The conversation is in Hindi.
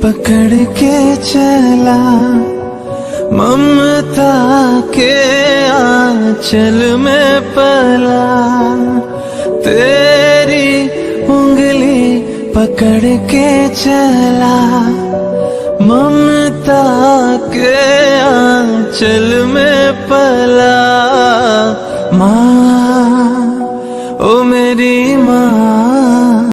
पकड़ के चला, ममता के आंचल में पला। तेरी उंगली पकड़ के चला, ममता के आंचल में पला।